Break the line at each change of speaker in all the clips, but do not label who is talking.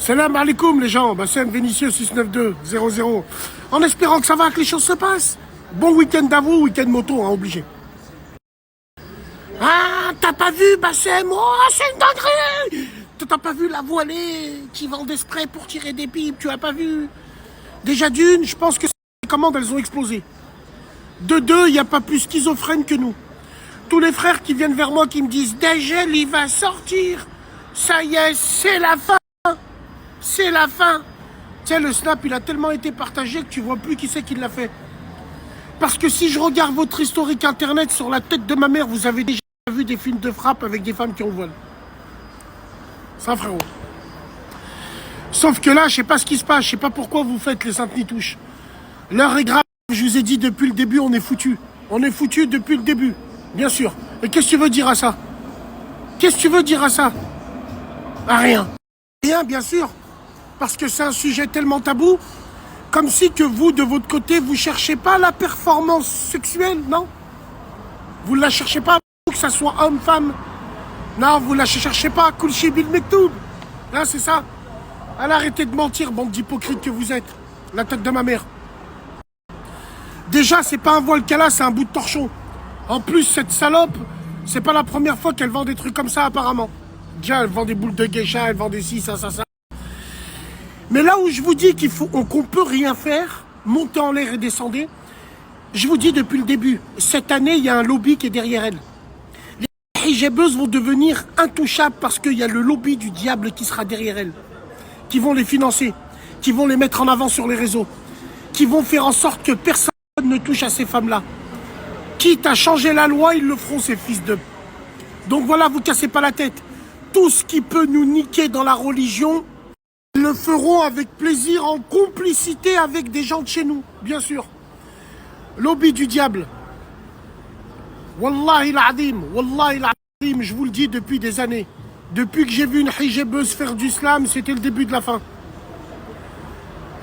Salam alaikum les gens, Bassem Vénitieux 692 00. En espérant que ça va, que les choses se passent. Bon week-end à vous, week-end moto, hein, obligé. Ah, t'as pas vu Bassem? Oh, c'est une dinguerie! T'as pas vu la voilée qui vend des sprays pour tirer des pipes? Tu as pas vu? Déjà d'une, je pense que les commandes elles ont explosé. De deux, il n'y a pas plus schizophrène que nous. Tous les frères qui viennent vers moi qui me disent Dégel, il va sortir. Ça y est, c'est la fin. C'est la fin. Tiens, le snap, il a tellement été partagé que tu vois plus qui c'est qui l'a fait. Parce que si je regarde votre historique internet sur la tête de ma mère, vous avez déjà vu des films de frappe avec des femmes qui ont le voile. Ça, frérot. Sauf que là, je sais pas ce qui se passe. Je sais pas pourquoi vous faites les saintes nitouches. L'heure est grave. Je vous ai dit depuis le début, on est foutu. On est foutu depuis le début. Bien sûr. Et qu'est-ce que tu veux dire à ça? Qu'est-ce que tu veux dire à ça? À rien. Rien, bien sûr. Parce que c'est un sujet tellement tabou, comme si que vous, de votre côté, vous cherchez pas la performance sexuelle, non? Vous ne la cherchez pas, que ça soit homme, femme. Non, vous ne la cherchez pas, Kulchi Bil Mektoub. Là, c'est ça. Allez, arrêtez de mentir, bande d'hypocrites que vous êtes. La tête de ma mère. Déjà, c'est pas un voile qu'elle a, c'est un bout de torchon. En plus, cette salope, c'est pas la première fois qu'elle vend des trucs comme ça, apparemment. Déjà, elle vend des boules de geisha, elle vend des ci, ça. Mais là où je vous dis qu'on peut rien faire, monter en l'air et descendre, je vous dis depuis le début, cette année, il y a un lobby qui est derrière elle. Les hijabeuses vont devenir intouchables parce qu'il y a le lobby du diable qui sera derrière elles, qui vont les financer, qui vont les mettre en avant sur les réseaux, qui vont faire en sorte que personne ne touche à ces femmes-là. Quitte à changer la loi, ils le feront, ces fils de... Donc voilà, vous cassez pas la tête. Tout ce qui peut nous niquer dans la religion, ils le feront avec plaisir, en complicité avec des gens de chez nous, bien sûr. Lobby du diable. Wallahi l'azim, je vous le dis depuis des années. Depuis que j'ai vu une hijabeuse faire du slam, c'était le début de la fin.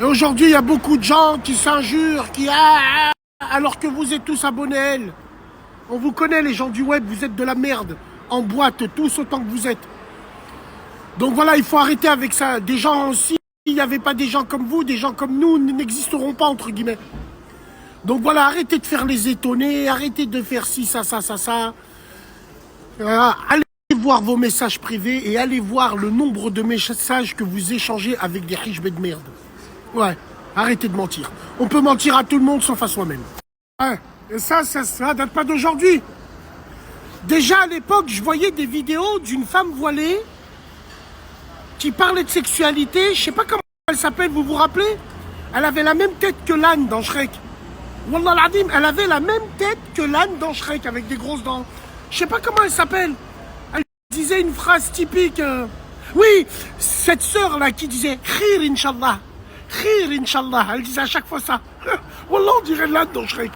Et aujourd'hui, il y a beaucoup de gens qui s'injurent, alors que vous êtes tous abonnés à elle. On vous connaît, les gens du web, vous êtes de la merde. En boîte, tous autant que vous êtes. Donc voilà, il faut arrêter avec ça. Des gens aussi, il n'y avait pas des gens comme vous, des gens comme nous n'existeront pas, entre guillemets. Donc voilà, arrêtez de faire les étonnés, arrêtez de faire ci, ça. Allez voir vos messages privés et allez voir le nombre de messages que vous échangez avec des hijabés de merde. Ouais, arrêtez de mentir. On peut mentir à tout le monde sauf à soi-même. Ouais, et ça date pas d'aujourd'hui. Déjà à l'époque, je voyais des vidéos d'une femme voilée qui parlait de sexualité, je sais pas comment elle s'appelle, vous vous rappelez? Elle avait la même tête que l'âne dans Shrek. Wallah l'azim, elle avait la même tête que l'âne dans Shrek avec des grosses dents. Je sais pas comment elle s'appelle. Elle disait une phrase typique. Oui, cette sœur là qui disait Khir Inch'Allah. Khir Inch'Allah. Elle disait à chaque fois ça. Wallah, on dirait l'âne dans Shrek.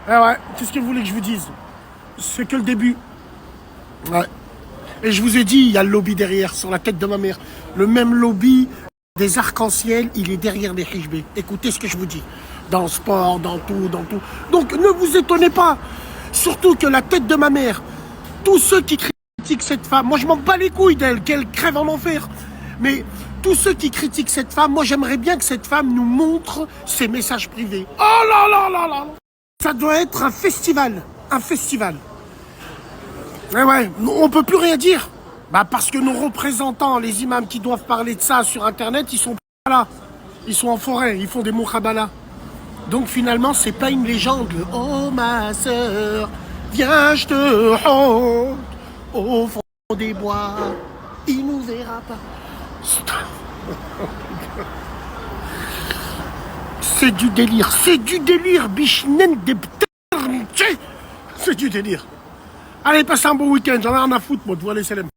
Ah ouais, qu'est-ce que vous voulez que je vous dise? C'est que le début. Ouais. Et je vous ai dit, il y a le lobby derrière, sur la tête de ma mère. Le même lobby des arcs-en-ciel, il est derrière les hijabés. Écoutez ce que je vous dis. Dans le sport, dans tout. Donc ne vous étonnez pas. Surtout que la tête de ma mère, tous ceux qui critiquent cette femme, moi je m'en bats les couilles d'elle, qu'elle crève en enfer. Mais tous ceux qui critiquent cette femme, moi j'aimerais bien que cette femme nous montre ses messages privés. Oh là. Ça doit être un festival. Un festival. Ouais, on peut plus rien dire. Bah parce que nos représentants, les imams qui doivent parler de ça sur internet, ils sont pas là. Ils sont en forêt, ils font des moukhabala. Donc finalement, c'est pas une légende. Oh ma sœur, viens, je te honte. Au fond des bois, il nous verra pas. C'est du délire, bichnen des pternes. C'est du délire. Allez, passez un bon week-end, j'en ai rien à foutre, moi, de voir les célèbres.